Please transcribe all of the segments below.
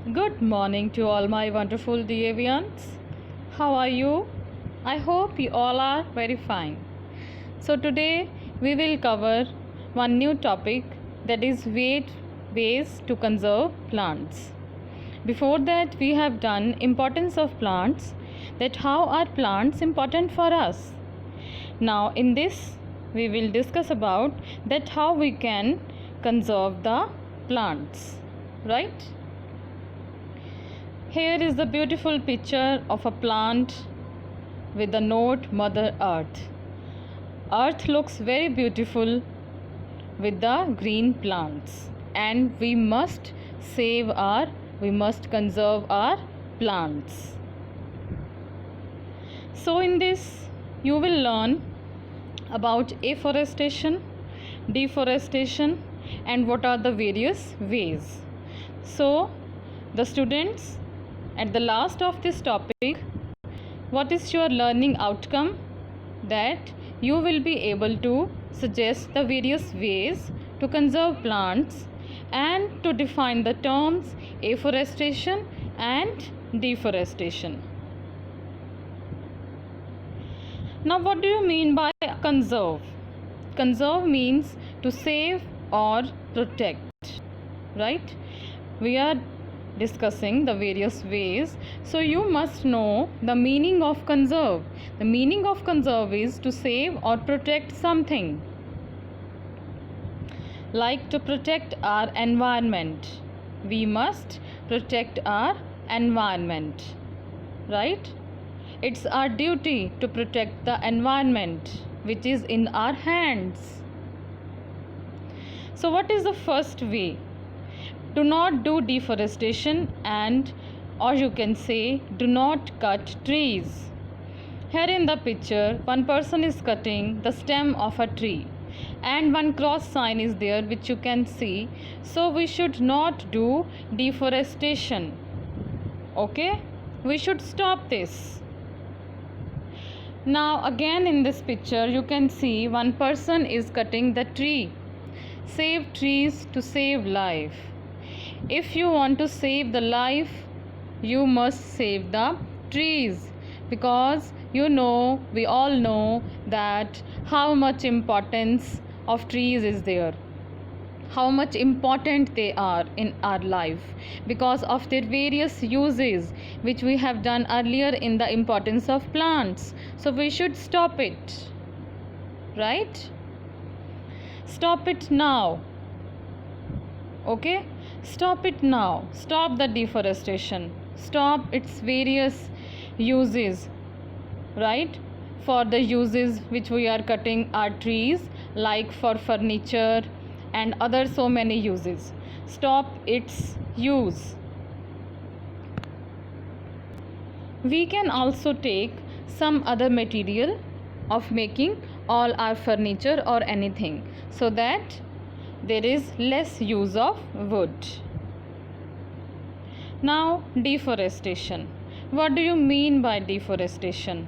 Good morning to all my wonderful deviants. How are you? I hope you all are very fine. So today we will cover one new topic, that is ways to conserve plants. Before that we have done importance of plants, that how are plants important for us. Now in this we will discuss about that how we can conserve the plants, right? Here is the beautiful picture of a plant with the note Mother Earth. Earth looks very beautiful with the green plants, and we must conserve our plants. So in this you will learn about afforestation, deforestation, and what are the various ways. So the students, at the last of this topic, what is your learning outcome? That you will be able to suggest the various ways to conserve plants and to define the terms afforestation and deforestation. Now, what do you mean by conserve? Conserve means to save or protect, right? We are discussing the various ways, so you must know the meaning of conserve. The meaning of conserve is to save or protect something, like to protect our environment. We must protect our environment, right? It's our duty to protect the environment which is in our hands. So what is the first way? Do not do deforestation, and or you can say do not cut trees. Here in the picture, one person is cutting the stem of a tree and one cross sign is there which you can see. So we should not do deforestation. Okay? We should stop this. Now again in this picture you can see one person is cutting the tree. Save trees to save life. If you want to save the life, you must save the trees, because we all know that how much importance of trees is there, how much important they are in our life because of their various uses which we have done earlier in the importance of plants. So we should stop it, right? Stop it now. Okay? Stop it now. Stop the deforestation. Stop its various uses, right? For the uses which we are cutting our trees, like for furniture and other so many uses. Stop its use. We can also take some other material of making all our furniture or anything, so that there is less use of wood. Now, deforestation. What do you mean by deforestation?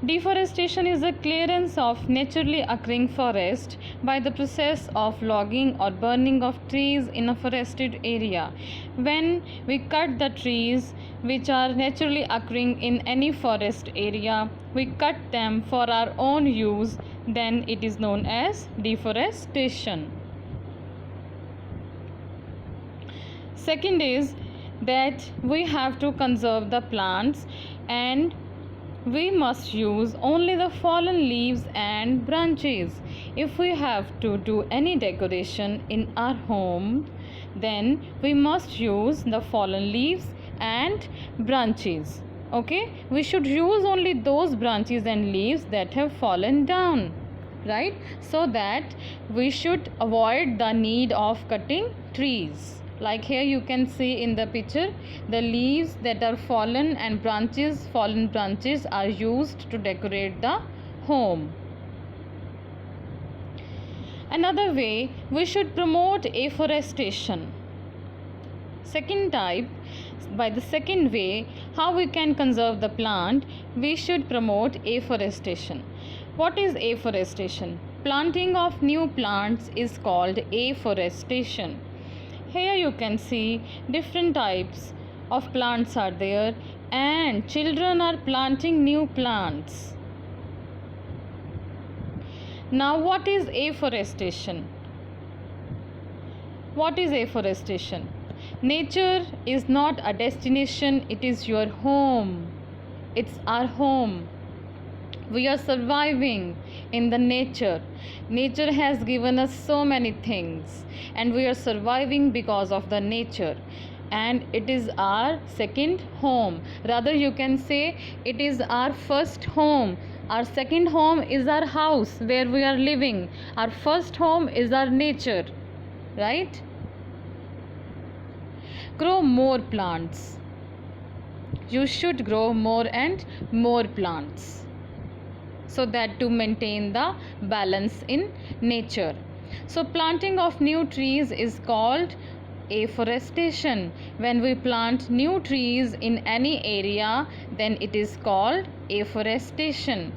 Deforestation is the clearance of naturally occurring forest by the process of logging or burning of trees in a forested area. When we cut the trees which are naturally occurring in any forest area, we cut them for our own use, then it is known as deforestation. Second is that we have to conserve the plants, and we must use only the fallen leaves and branches. If we have to do any decoration in our home, then we must use the fallen leaves and branches. Okay? We should use only those branches and leaves that have fallen down, right? So that we should avoid the need of cutting trees. Like here you can see in the picture, the leaves that are fallen and fallen branches are used to decorate the home. Another way, we should promote afforestation. Second type, by the second way, how we can conserve the plant, we should promote afforestation. What is afforestation? Planting of new plants is called afforestation. Here you can see different types of plants are there, and children are planting new plants. Now, what is afforestation? What is afforestation? Nature is not a destination, it is your home. It's our home. We are surviving in the nature. Nature has given us so many things, and we are surviving because of the nature. And it is our second home. Rather, you can say it is our first home. Our second home is our house where we are living. Our first home is our nature, right? Grow more plants. You should grow more and more plants, so that to maintain the balance in nature. So planting of new trees is called afforestation. When we plant new trees in any area, then it is called afforestation.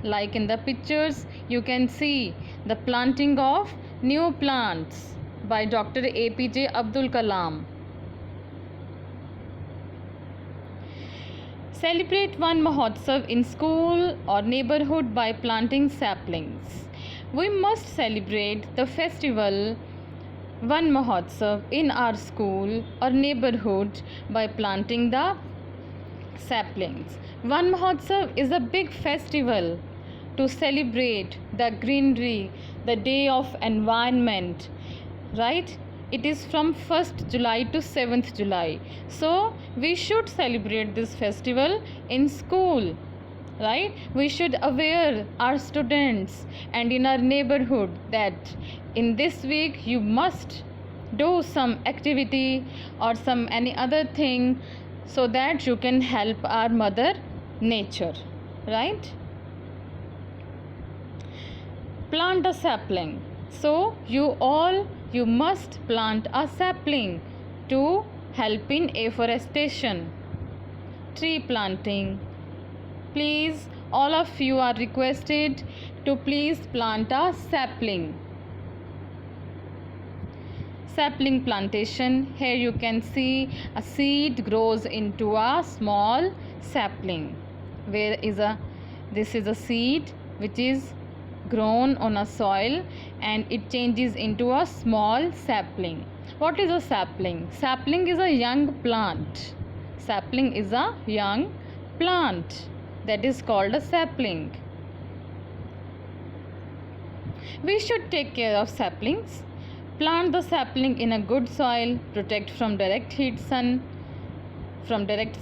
Like in the pictures, you can see the planting of new plants by Dr. APJ Abdul Kalam. Celebrate Van Mahotsav in school or neighborhood by planting saplings. We must celebrate the festival Van Mahotsav in our school or neighborhood by planting the saplings. Van Mahotsav is a big festival to celebrate the greenery, the day of environment, right? It is from 1st July to 7th July. So we should celebrate this festival in school, right? We should aware our students and in our neighborhood that in this week you must do some activity or some any other thing, so that you can help our mother nature, right? Plant a sapling. So you must plant a sapling to help in afforestation. Tree planting. Please, all of you are requested to please plant a sapling. Sapling plantation. Here you can see a seed grows into a small sapling. This is a seed which is grown on a soil, and it changes into a small sapling. What is a sapling? Sapling is a young plant. Sapling is a young plant. That is called a sapling. We should take care of saplings. Plant the sapling in a good soil, protect from direct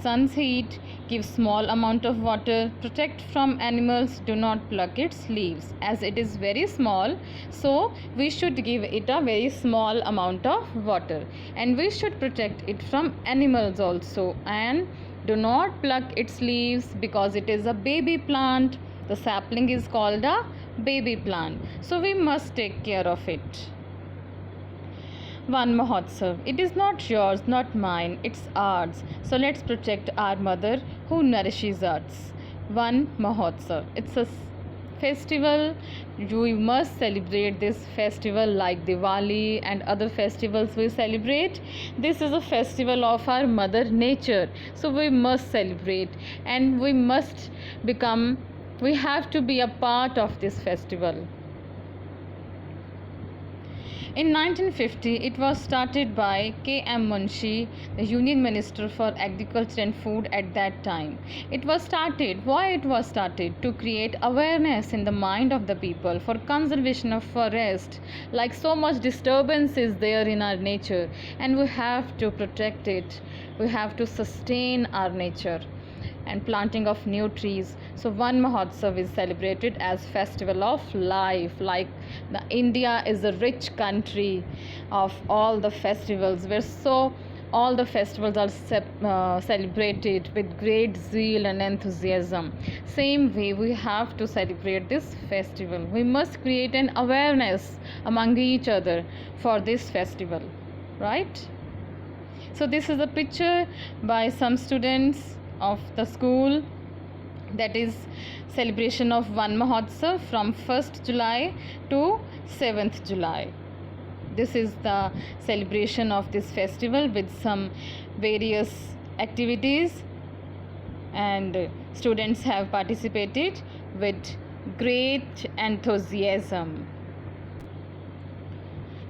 sun's heat, give small amount of water, protect from animals, do not pluck its leaves. As it is very small, so we should give it a very small amount of water, and we should protect it from animals also, and do not pluck its leaves because it is a baby plant. The sapling is called a baby plant, so we must take care of it. Van Mahotsav. It is not yours, not mine, it's ours. So let's protect our mother who nourishes us. Van Mahotsav. It's a festival. We must celebrate this festival like Diwali and other festivals we celebrate. This is a festival of our mother nature. So we must celebrate, and we have to be a part of this festival. In 1950, it was started by K.M. Munshi, the Union Minister for Agriculture and Food at that time. Why it was started? To create awareness in the mind of the people for conservation of forest. Like so much disturbance is there in our nature, and we have to protect it. We have to sustain our nature. And planting of new trees. So Van Mahotsav is celebrated as festival of life. Like India is a rich country of all the festivals, where all the festivals are celebrated with great zeal and enthusiasm. Same way, we have to celebrate this festival. We must create an awareness among each other for this festival, right? So this is a picture by some students of the school, that is celebration of Van Mahotsav from 1st July to 7th July. this is the celebration of this festival with some various activities, and students have participated with great enthusiasm.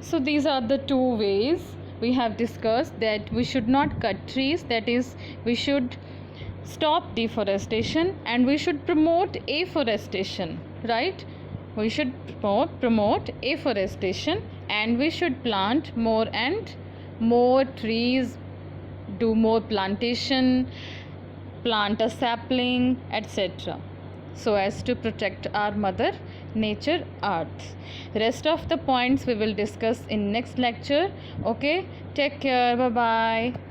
So these are the two ways we have discussed, that we should not cut trees, that is, we should stop deforestation and we should promote afforestation, right? We should promote afforestation and we should plant more and more trees, do more plantation, plant a sapling, etc., so as to protect our mother nature earth. Rest of the points we will discuss in next lecture. Okay, take care, bye bye.